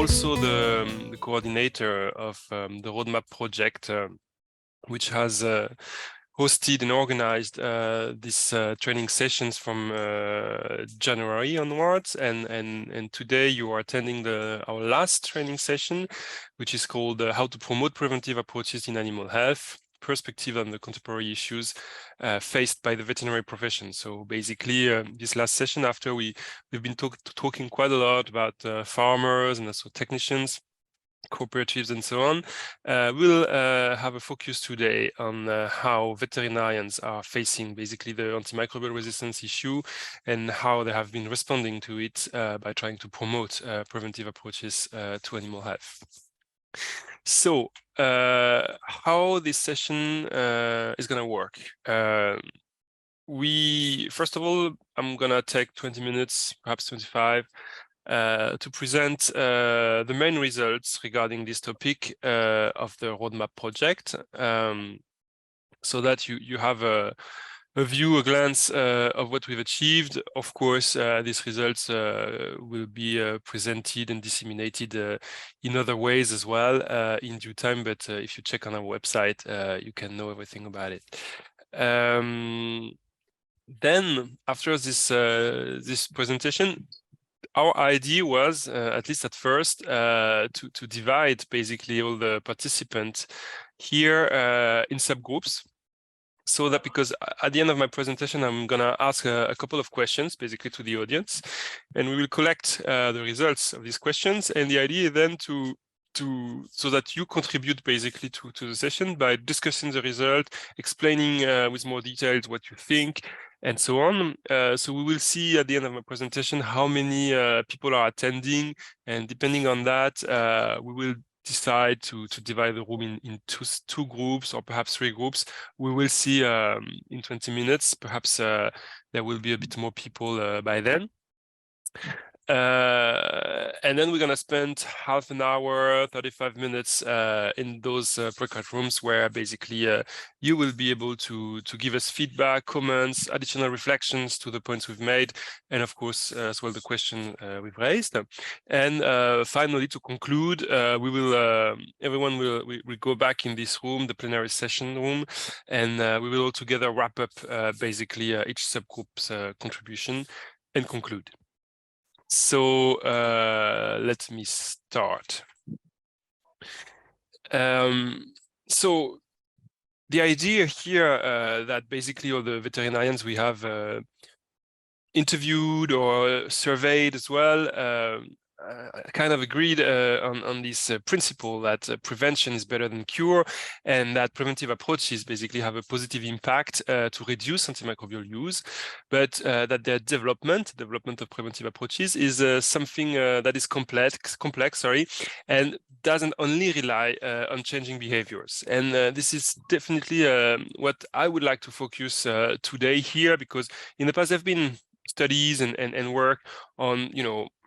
also the coordinator of the roadmap project, which has hosted and organized these training sessions from January onwards, and today you are attending our last training session, which is called How to Promote Preventive Approaches in Animal Health, Perspective on the Contemporary Issues faced by the veterinary profession. So basically, this last session, after we've been talking quite a lot about farmers and also technicians, cooperatives and so on, we'll have a focus today on how veterinarians are facing basically the antimicrobial resistance issue and how they have been responding to it by trying to promote preventive approaches to animal health. So how this session is going to work. First of all, I'm going to take 20 minutes, perhaps 25, to present the main results regarding this topic of the roadmap project, so that you have a view, a glance of what we've achieved. Of course, these results will be presented and disseminated in other ways as well in due time, but if you check on our website, you can know everything about it. Then, after this presentation, our idea was, at least at first, to divide basically all the participants here in subgroups, so that, because at the end of my presentation, I'm going to ask a couple of questions basically to the audience, and we will collect the results of these questions. And the idea then so that you contribute basically to the session by discussing the result, explaining with more details what you think, and so on. So we will see at the end of my presentation how many people are attending, and depending on that, we will decide to divide the room in two groups, or perhaps 3 groups. We will see in 20 minutes. Perhaps there will be a bit more people by then. And then we're going to spend half an hour, 35 minutes in those breakout rooms, where basically you will be able to give us feedback, comments, additional reflections to the points we've made, and of course as well the question we've raised. And finally, to conclude, everyone will go back in this room, the plenary session room, and we will all together wrap up basically each subgroup's contribution and conclude. So let me start. So the idea here that basically all the veterinarians we have interviewed or surveyed as well kind of agreed on this principle that prevention is better than cure, and that preventive approaches basically have a positive impact to reduce antimicrobial use, but that their development of preventive approaches is something that is complex, and doesn't only rely on changing behaviors. And this is definitely what I would like to focus today here, because in the past there have been studies and work on,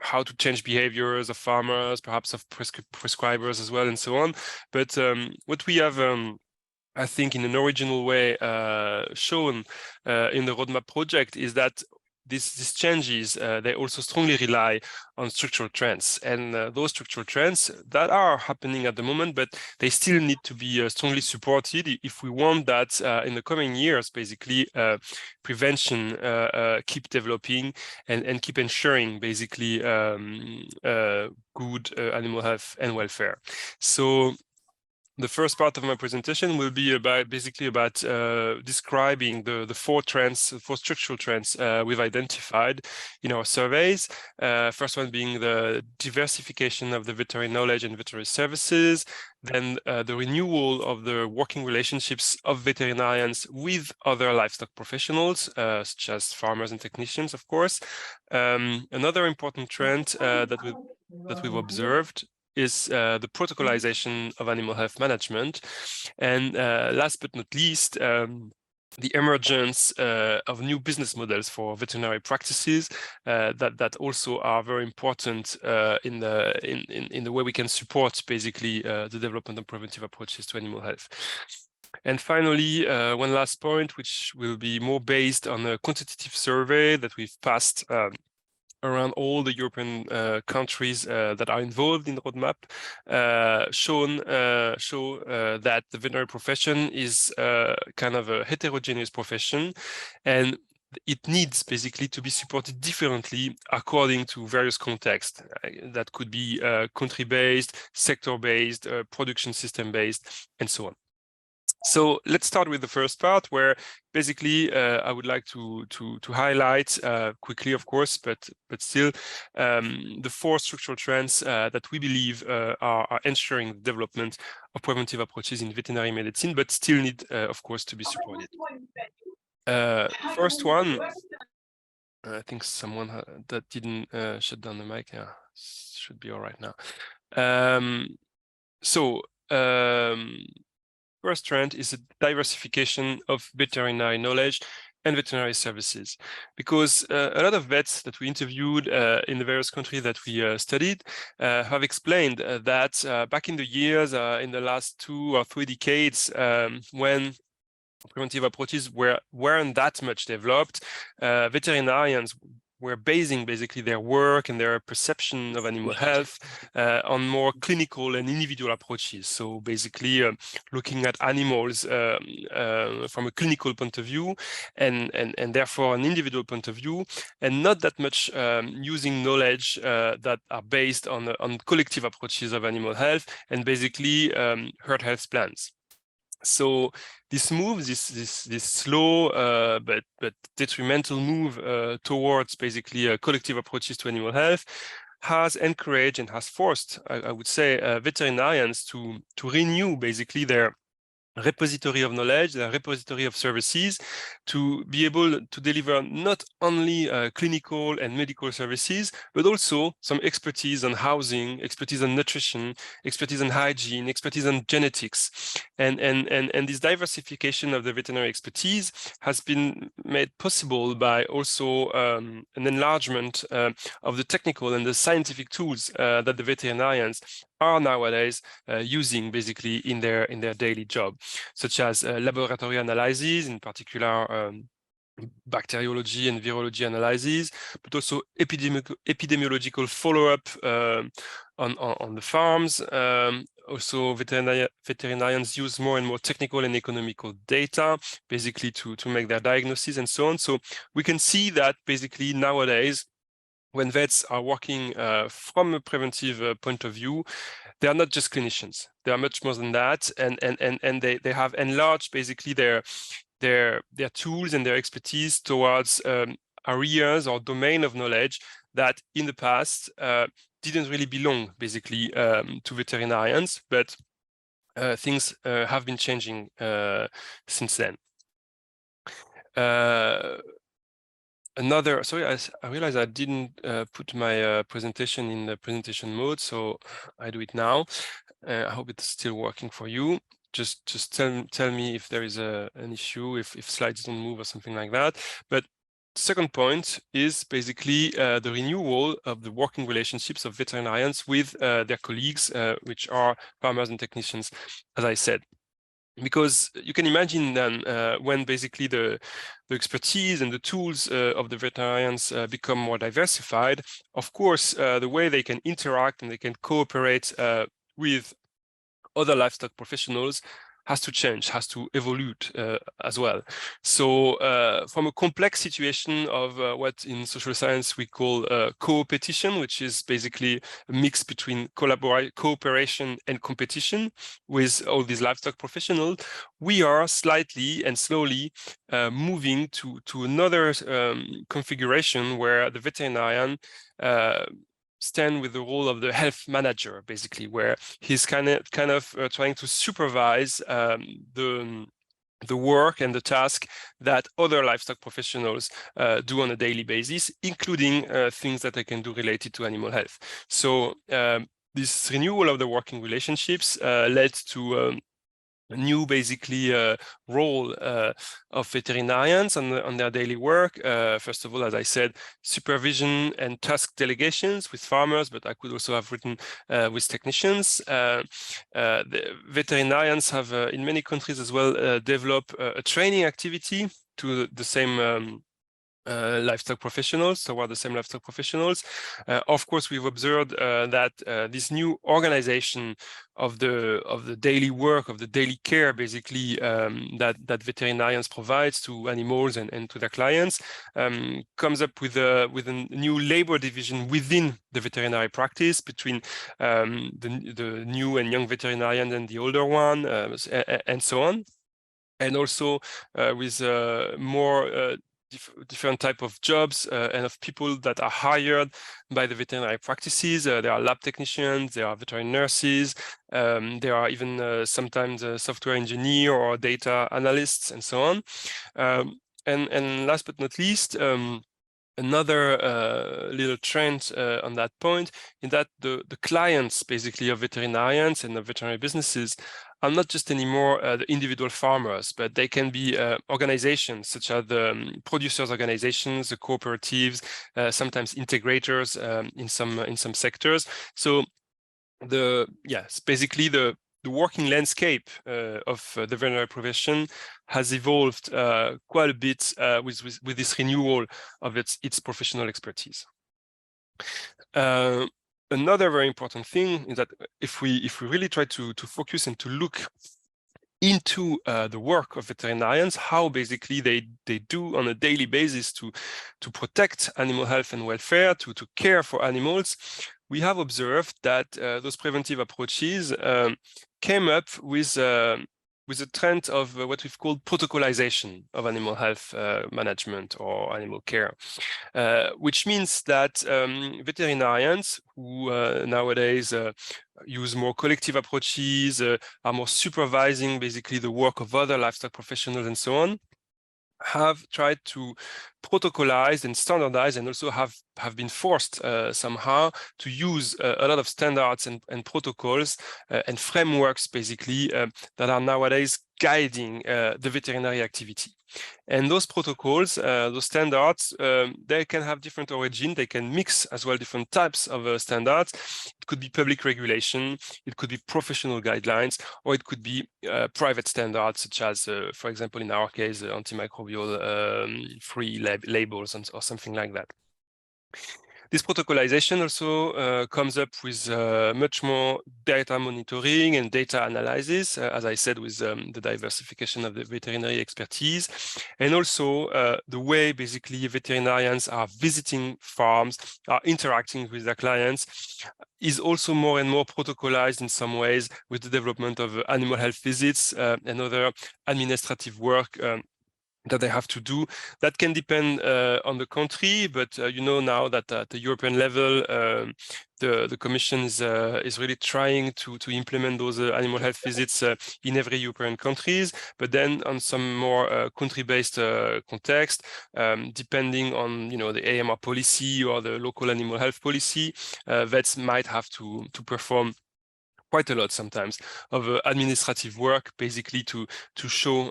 how to change behaviors of farmers, perhaps of prescribers as well, and so on. But what we have, I think, in an original way shown in the roadmap project is that these changes, they also strongly rely on structural trends, and those structural trends that are happening at the moment, but they still need to be strongly supported if we want that in the coming years, basically prevention keep developing and keep ensuring basically good animal health and welfare. So the first part of my presentation will be about describing the 4 structural trends we've identified in our surveys. First one being the diversification of the veterinary knowledge and veterinary services, then the renewal of the working relationships of veterinarians with other livestock professionals, such as farmers and technicians, of course. Another important trend that we've observed is the protocolization of animal health management, and last but not least, the emergence of new business models for veterinary practices that also are very important in the way we can support basically the development of preventive approaches to animal health. And finally, one last point, which will be more based on a quantitative survey that we've passed around all the European countries that are involved in the roadmap show that the veterinary profession is kind of a heterogeneous profession, and it needs basically to be supported differently according to various contexts. That could be country-based, sector-based, production system-based, and so on. So let's start with the first part, where basically I would like to highlight quickly, of course, but still the 4 structural trends that we believe are ensuring the development of preventive approaches in veterinary medicine, but still need, of course, to be supported. First one, I think someone that didn't shut down the mic, yeah, should be all right now. First trend is a diversification of veterinary knowledge and veterinary services, because a lot of vets that we interviewed in the various countries that we studied have explained that back in the years, in the last 2 or 3 decades, when preventive approaches weren't that much developed, veterinarians were basing basically their work and their perception of animal health on more clinical and individual approaches. So basically looking at animals from a clinical point of view and therefore an individual point of view, and not that much using knowledge that are based on collective approaches of animal health and basically herd health plans. So this move, this slow but detrimental move towards basically collective approaches to animal health has encouraged and has forced, I would say, veterinarians to renew basically their repository of knowledge, the repository of services, to be able to deliver not only clinical and medical services, but also some expertise on housing, expertise on nutrition, expertise on hygiene, expertise on genetics. And this diversification of the veterinary expertise has been made possible by also an enlargement of the technical and the scientific tools that the veterinarians are nowadays using basically in their daily job, such as laboratory analyses, in particular bacteriology and virology analyses, but also epidemiological follow-up on the farms. Also, veterinarians use more and more technical and economical data, basically to make their diagnosis and so on. So we can see that basically nowadays, when vets are working from a preventive point of view, they are not just clinicians. They are much more than that, and they have enlarged basically their tools and their expertise towards areas or domain of knowledge that in the past didn't really belong basically to veterinarians, but things have been changing since then. Sorry, I realized I didn't put my presentation in the presentation mode, so I do it now. I hope it's still working for you. Just tell me if there is an issue, if slides don't move or something like that. But the second point is basically the renewal of the working relationships of veterinarians with their colleagues, which are farmers and technicians, as I said. Because you can imagine then when basically the expertise and the tools of the veterinarians become more diversified, of course, the way they can interact and they can cooperate with other livestock professionals has to change, has to evolve as well. So from a complex situation of what in social science we call co-opetition, which is basically a mix between cooperation and competition with all these livestock professionals, we are slightly and slowly moving to another configuration where the veterinarian stand with the role of the health manager, basically, where he's kind of trying to supervise the work and the task that other livestock professionals do on a daily basis, including things that they can do related to animal health. So this renewal of the working relationships led to a new basically role of veterinarians on their daily work. First of all, as I said, supervision and task delegations with farmers, but I could also have written with technicians. The veterinarians have in many countries as well developed a training activity to the same livestock professionals, so we're the same livestock professionals. Of course, we've observed that this new organization of the daily work, of the daily care, basically, that veterinarians provide to animals and to their clients, comes up with a new labor division within the veterinary practice between the new and young veterinarian and the older one, and so on. And also with more different type of jobs and of people that are hired by the veterinary practices. There are lab technicians, there are veterinary nurses, there are even sometimes software engineer or data analysts and so on. And last but not least, another little trend on that point is that the clients basically of veterinarians and of veterinary businesses are not just anymore the individual farmers, but they can be organizations such as the producers organizations, the cooperatives, sometimes integrators in some sectors. So basically the working landscape of the veterinary profession has evolved quite a bit with this renewal of its professional expertise. Another very important thing is that if we really try to focus and to look into the work of veterinarians, how basically they do on a daily basis to protect animal health and welfare, to care for animals, we have observed that those preventive approaches came up with a trend of what we've called protocolization of animal health management or animal care, which means that veterinarians who nowadays use more collective approaches, are more supervising basically the work of other livestock professionals and so on, have tried to protocolize and standardize, and also have been forced somehow to use a lot of standards and protocols and frameworks basically that are nowadays guiding the veterinary activity. And those protocols, those standards, they can have different origin. They can mix as well different types of standards. It could be public regulation, it could be professional guidelines, or it could be private standards, such as, for example, in our case, antimicrobial free labels or something like that. This protocolization also comes up with much more data monitoring and data analysis, as I said, with the diversification of the veterinary expertise, and also the way basically veterinarians are visiting farms, are interacting with their clients, is also more and more protocolized in some ways with the development of animal health visits and other administrative work that they have to do. That can depend on the country, but you know now that at the European level, the Commission is really trying to implement those animal health visits in every European countries. But then on some more country-based context, depending on the AMR policy or the local animal health policy, vets might have to perform quite a lot sometimes of administrative work, basically to show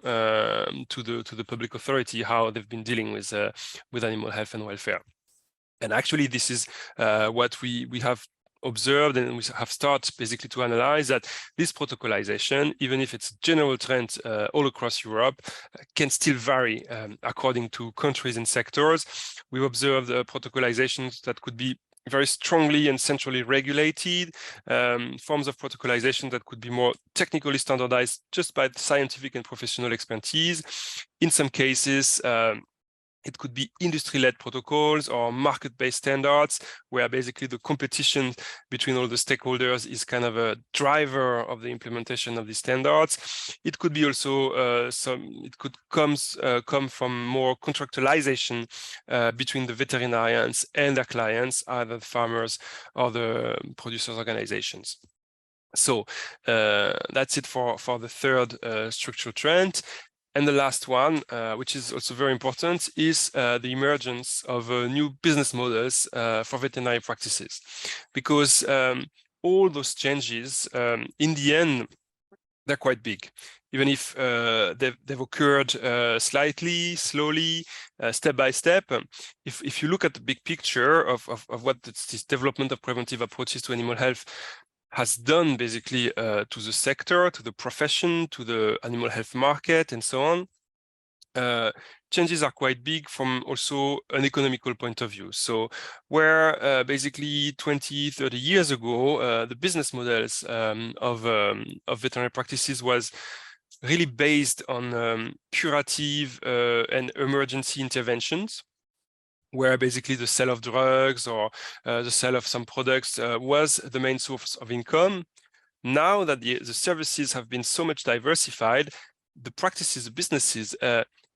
to the public authority how they've been dealing with animal health and welfare. And actually, this is what we have observed, and we have started basically to analyze that this protocolization, even if it's a general trend all across Europe, can still vary according to countries and sectors. We've observed protocolizations that could be very strongly and centrally regulated, forms of protocolization that could be more technically standardized just by scientific and professional expertise. In some cases, it could be industry-led protocols or market-based standards, where basically the competition between all the stakeholders is kind of a driver of the implementation of these standards. It could be also it could come from more contractualization between the veterinarians and their clients, either the farmers or the producers' organizations. So that's it for the third structural trend. And the last one, which is also very important, is the emergence of new business models for veterinary practices. Because all those changes, in the end, they're quite big. Even if they've occurred slightly, slowly, step by step. If you look at the big picture of what this development of preventive approaches to animal health has done basically to the sector, to the profession, to the animal health market, and so on, changes are quite big from also an economical point of view. So where basically 20, 30 years ago, the business models of veterinary practices was really based on curative and emergency interventions, where basically the sale of drugs or the sale of some products was the main source of income. Now that the services have been so much diversified, the practices, the businesses,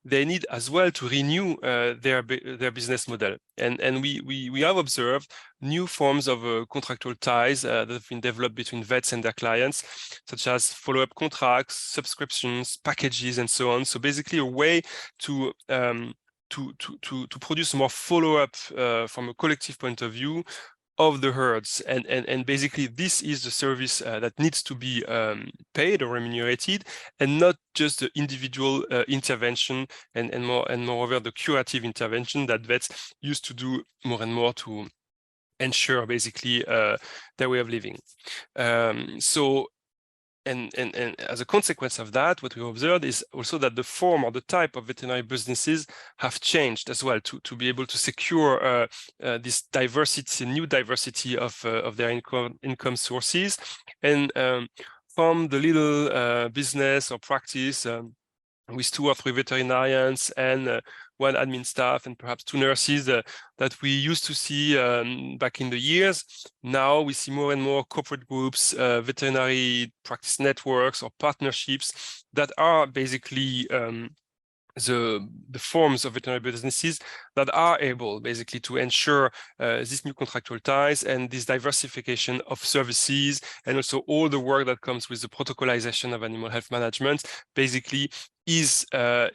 they need as well to renew their business model. And we have observed new forms of contractual ties that have been developed between vets and their clients, such as follow-up contracts, subscriptions, packages, and so on. So basically a way to produce more follow-up from a collective point of view of the herds, and basically this is the service that needs to be paid or remunerated, and not just the individual intervention and moreover the curative intervention that vets used to do more and more to ensure basically their way of living. So and as a consequence of that, what we observed is also that the form or the type of veterinary businesses have changed as well to be able to secure this diversity, new diversity of their income sources. And from the little business or practice with 2 or 3 veterinarians and 1 admin staff and perhaps 2 nurses that we used to see back in the years. Now we see more and more corporate groups, veterinary practice networks or partnerships that are basically the forms of veterinary businesses that are able basically to ensure these new contractual ties and this diversification of services, and also all the work that comes with the protocolization of animal health management basically is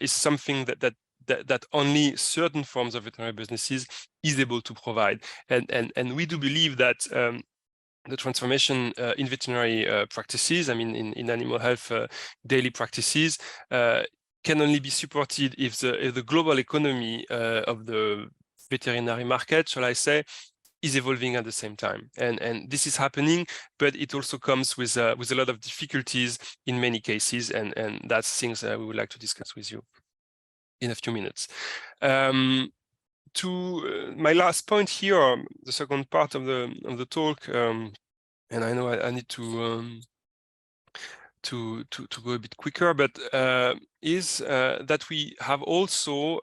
something that only certain forms of veterinary businesses is able to provide. And we do believe that the transformation in veterinary practices, I mean in animal health daily practices, can only be supported if the global economy of the veterinary market, shall I say, is evolving at the same time. And this is happening, but it also comes with a lot of difficulties in many cases, and that's things we would like to discuss with you in a few minutes. To my last point here, the second part of the talk, and I know I need to go a bit quicker, but is that we have also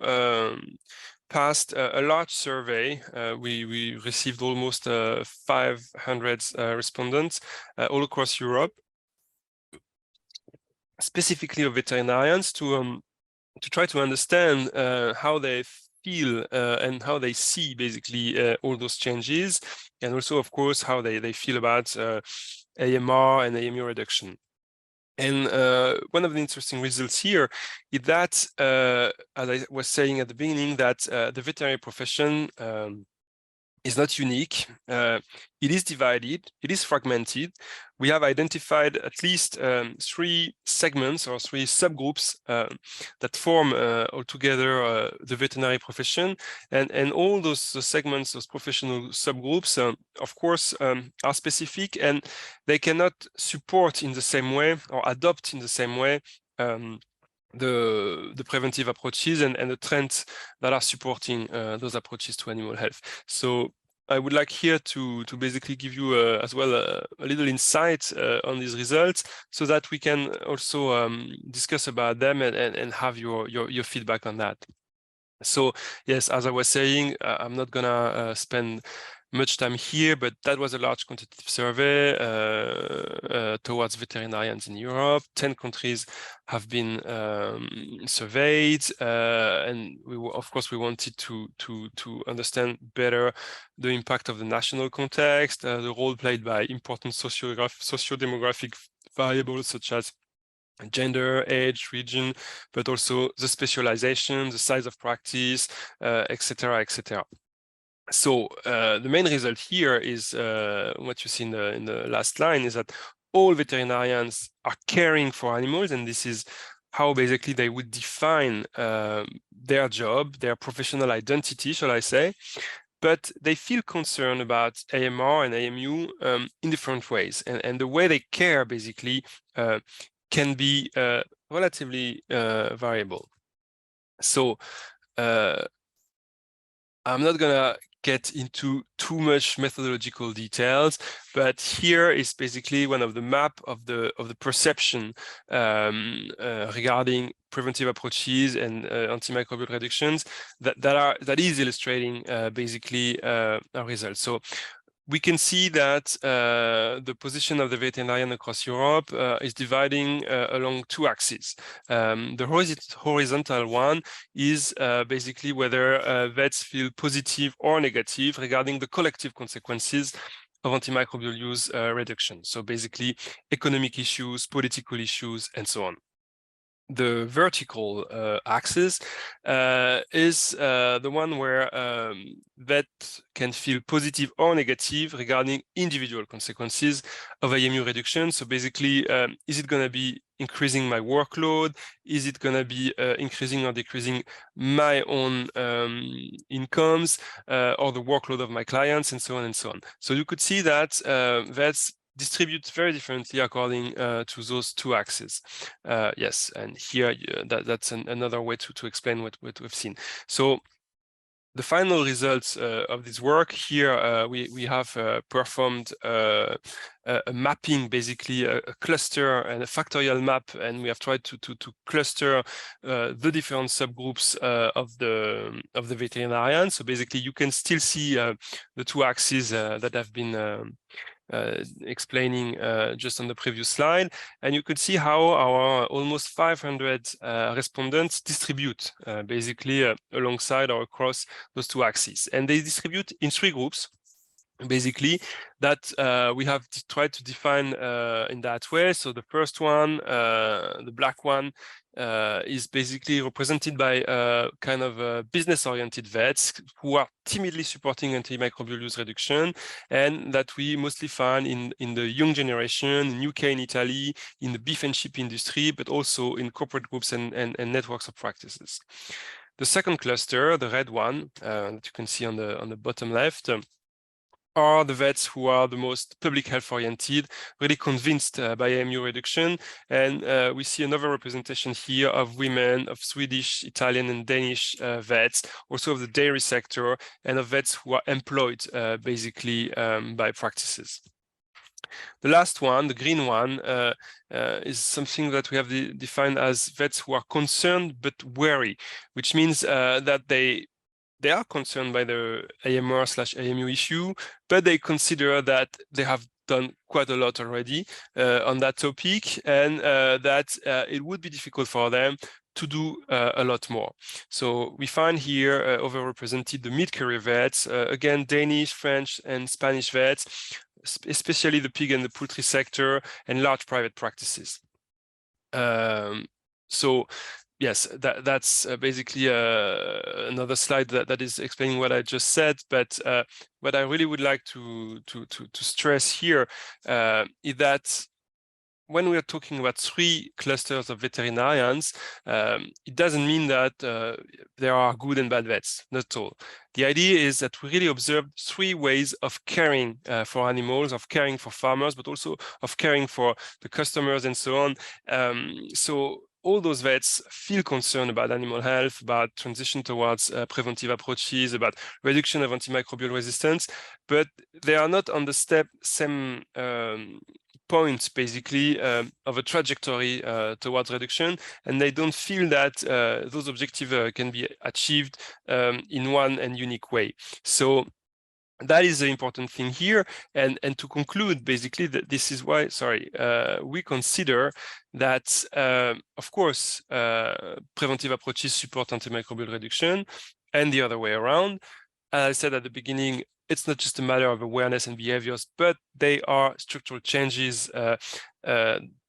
passed a large survey. We received almost 500 respondents all across Europe, specifically of veterinarians, to try to understand how they feel and how they see basically all those changes, and also, of course, how they feel about AMR and AMU reduction. And one of the interesting results here is that, as I was saying at the beginning, that the veterinary profession is not unique. It is divided, it is fragmented. We have identified at least 3 segments or 3 subgroups that form altogether the veterinary profession. And all those segments, those professional subgroups, of course, are specific, and they cannot support in the same way or adopt in the same way the preventive approaches and the trends that are supporting those approaches to animal health. So I would like here to basically give you as well a little insight on these results, so that we can also discuss about them and have your feedback on that. So yes, as I was saying, I'm not gonna spend much time here, but that was a large quantitative survey towards veterinarians in Europe. 10 countries have been surveyed, and of course we wanted to understand better the impact of the national context, the role played by important socio-demographic variables such as gender, age, region, but also the specialization, the size of practice, etc., etc. So the main result here is what you see in the last line, is that all veterinarians are caring for animals, and this is how basically they would define their job, their professional identity, shall I say. But they feel concerned about AMR and AMU in different ways, and the way they care basically can be relatively variable. So I'm not gonna get into too much methodological details, but here is basically one of the map of the perception regarding preventive approaches and antimicrobial reductions that is illustrating basically our results. So we can see that the position of the veterinarian across Europe is dividing along two axes. The horizontal one is basically whether vets feel positive or negative regarding the collective consequences of antimicrobial use reduction. So basically economic issues, political issues, and so on. The vertical axis is the one where vet can feel positive or negative regarding individual consequences of AMU reduction. So basically, is it going to be increasing my workload? Is it going to be increasing or decreasing my own incomes or the workload of my clients, and so on and so on. So you could see that vets distribute very differently according to those two axes. Yes, and here that's another way to explain what we've seen. So the final results of this work here, we have performed a mapping, basically a cluster and a factorial map, and we have tried to cluster the different subgroups of the veterinarian. So basically, you can still see the two axes that have been explaining just on the previous slide, and you could see how our almost 500 respondents distribute basically alongside or across those two axes, and they distribute in three groups basically that we have tried to define in that way. So the first one, the black one, is basically represented by kind of business-oriented vets who are timidly supporting antimicrobial use reduction, and that we mostly find in the young generation, in UK and Italy, in the beef and sheep industry, but also in corporate groups and networks of practices. The second cluster, the red one, that you can see on the bottom left, are the vets who are the most public health oriented, really convinced by AMU reduction. And we see another representation here of women, of Swedish, Italian, and Danish vets, also of the dairy sector, and of vets who are employed basically by practices. The last one, the green one, is something that we have defined as vets who are concerned but wary, which means that they are concerned by the AMR/AMU issue, but they consider that they have done quite a lot already on that topic, and that it would be difficult for them to do a lot more. So we find here overrepresented the mid-career vets, again, Danish, French, and Spanish vets, especially the pig and the poultry sector, and large private practices. So yes, that's basically another slide that is explaining what I just said. But what I really would like to stress here is that when we are talking about three clusters of veterinarians, it doesn't mean that there are good and bad vets, not at all. The idea is that we really observe three ways of caring for animals, of caring for farmers, but also of caring for the customers and so on. So all those vets feel concerned about animal health, about transition towards preventive approaches, about reduction of antimicrobial resistance, but they are not on the same points basically of a trajectory towards reduction, and they don't feel that those objectives can be achieved in one and unique way. So that is the important thing here, and to conclude basically that this is why we consider that of course preventive approaches support antimicrobial reduction, and the other way around. As I said at the beginning, it's not just a matter of awareness and behaviors, but they are structural changes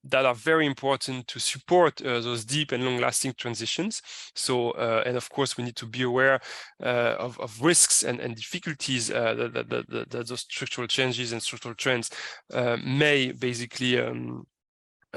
that are very important to support those deep and long-lasting transitions. So, and of course, we need to be aware of risks and difficulties that those structural changes and structural trends may basically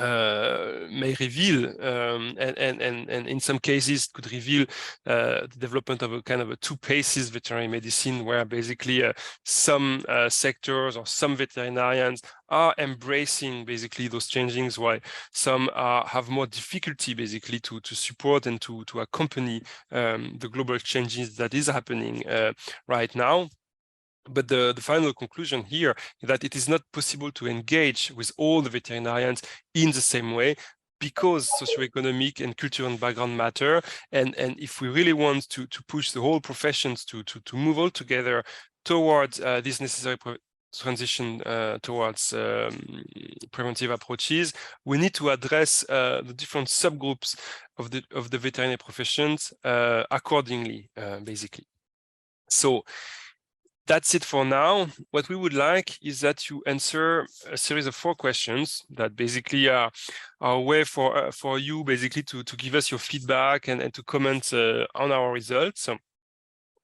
may reveal, and in some cases could reveal the development of a kind of a two paces veterinary medicine, where basically some sectors or some veterinarians are embracing basically those changings, while some have more difficulty basically to support and to accompany the global changes that is happening right now. But the final conclusion here is that it is not possible to engage with all the veterinarians in the same way, because socioeconomic and cultural background matter. And if we really want to push the whole professions to move all together towards this necessary transition towards preventive approaches, we need to address the different subgroups of the veterinary professions accordingly, basically. So that's it for now. What we would like is that you answer a series of 4 questions that basically are a way for you basically to give us your feedback and to comment on our results.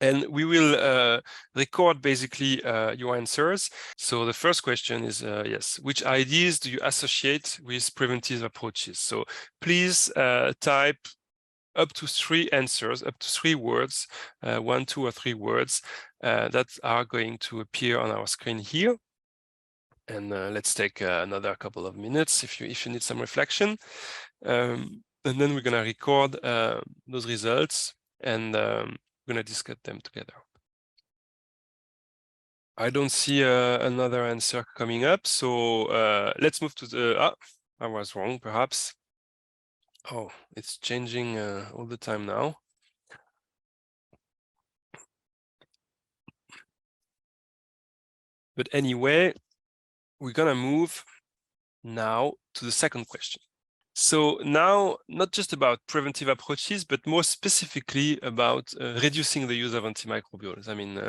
And we will record basically your answers. So the first question is, yes, which ideas do you associate with preventive approaches? So please type up to 3 answers, up to 3 words, 1, 2, or 3 words that are going to appear on our screen here. And let's take another couple of minutes if you need some reflection. And then we're going to record those results, and we're going to discuss them together. I don't see another answer coming up, so let's move to the... I was wrong, perhaps. Oh, it's changing all the time now. But anyway, we're gonna move now to the second question. So now, not just about preventive approaches, but more specifically about reducing the use of antimicrobials. I mean,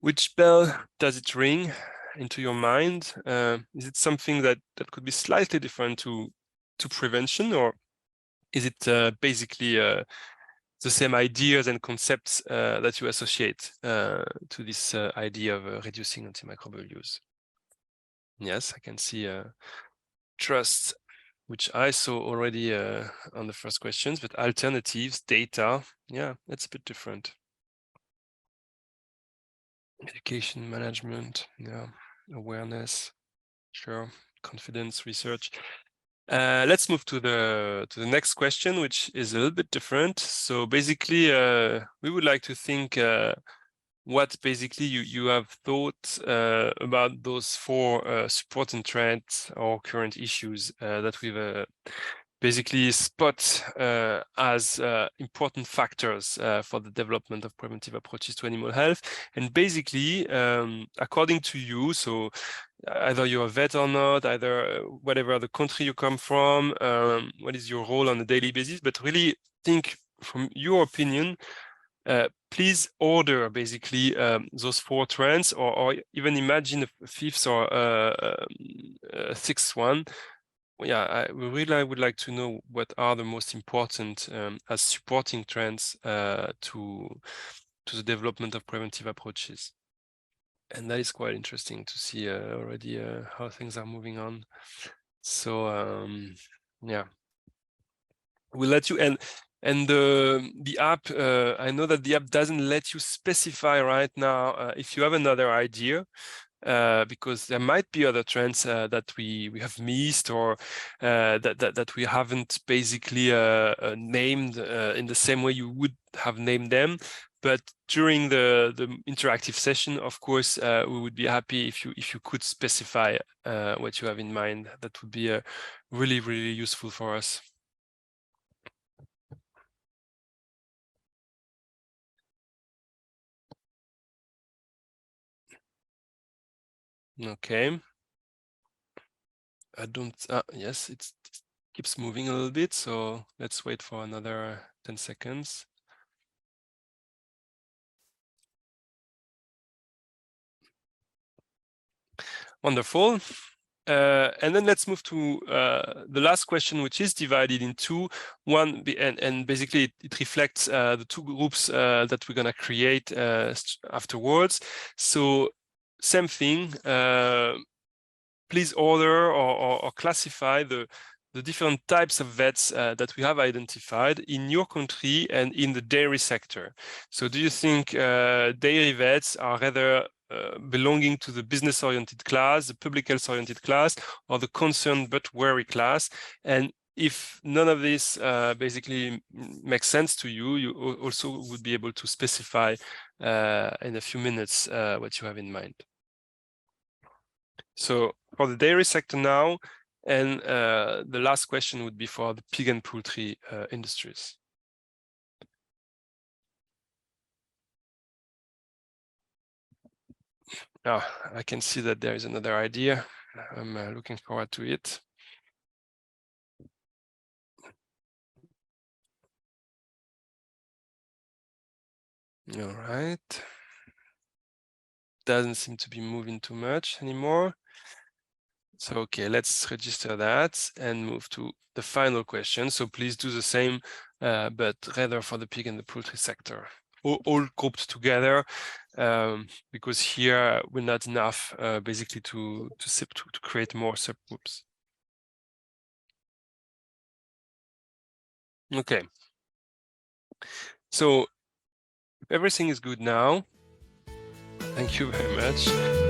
which bell does it ring into your mind? Is it something that could be slightly different to prevention, or is it basically the same ideas and concepts that you associate to this idea of reducing antimicrobial use? Yes, I can see trust, which I saw already on the first questions, but alternatives, data, yeah, that's a bit different. Education management, yeah, awareness, sure, confidence, research. Let's move to the next question, which is a little bit different. So basically, we would like to think what basically you have thought about those 4 supporting trends or current issues that we've basically spot as important factors for the development of preventive approaches to animal health. And basically, according to you, so either you're a vet or not, either whatever the country you come from, what is your role on a daily basis, but really think from your opinion, please order basically those 4 trends, or even imagine a 5th or a 6th one. Yeah, I would like to know what are the most important as supporting trends to the development of preventive approaches. And that is quite interesting to see already how things are moving on. So yeah, we'll let you, and the app, I know that the app doesn't let you specify right now if you have another idea, because there might be other trends that we have missed, or that we haven't basically named in the same way you would have named them. But during the interactive session, of course, we would be happy if you could specify what you have in mind. That would be really, really useful for us. Okay. I don't, yes, it keeps moving a little bit, so let's wait for another 10 seconds. Wonderful. And then let's move to the last question, which is divided in 2. One, and basically it reflects the 2 groups that we're going to create afterwards. So same thing. please order or classify the different types of vets that we have identified in your country and in the dairy sector. So do you think dairy vets are rather belonging to the business-oriented class, the public health-oriented class, or the concerned but wary class? And if none of this basically makes sense to you, you also would be able to specify in a few minutes what you have in mind. So for the dairy sector now, and the last question would be for the pig and poultry industries. Oh, I can see that there is another idea. I'm looking forward to it. All right. Doesn't seem to be moving too much anymore. So, okay, let's register that and move to the final question. So please do the same, but rather for the pig and the poultry sector, all grouped together, because here we're not enough basically to create more subgroups. Okay. So everything is good now. Thank you very much.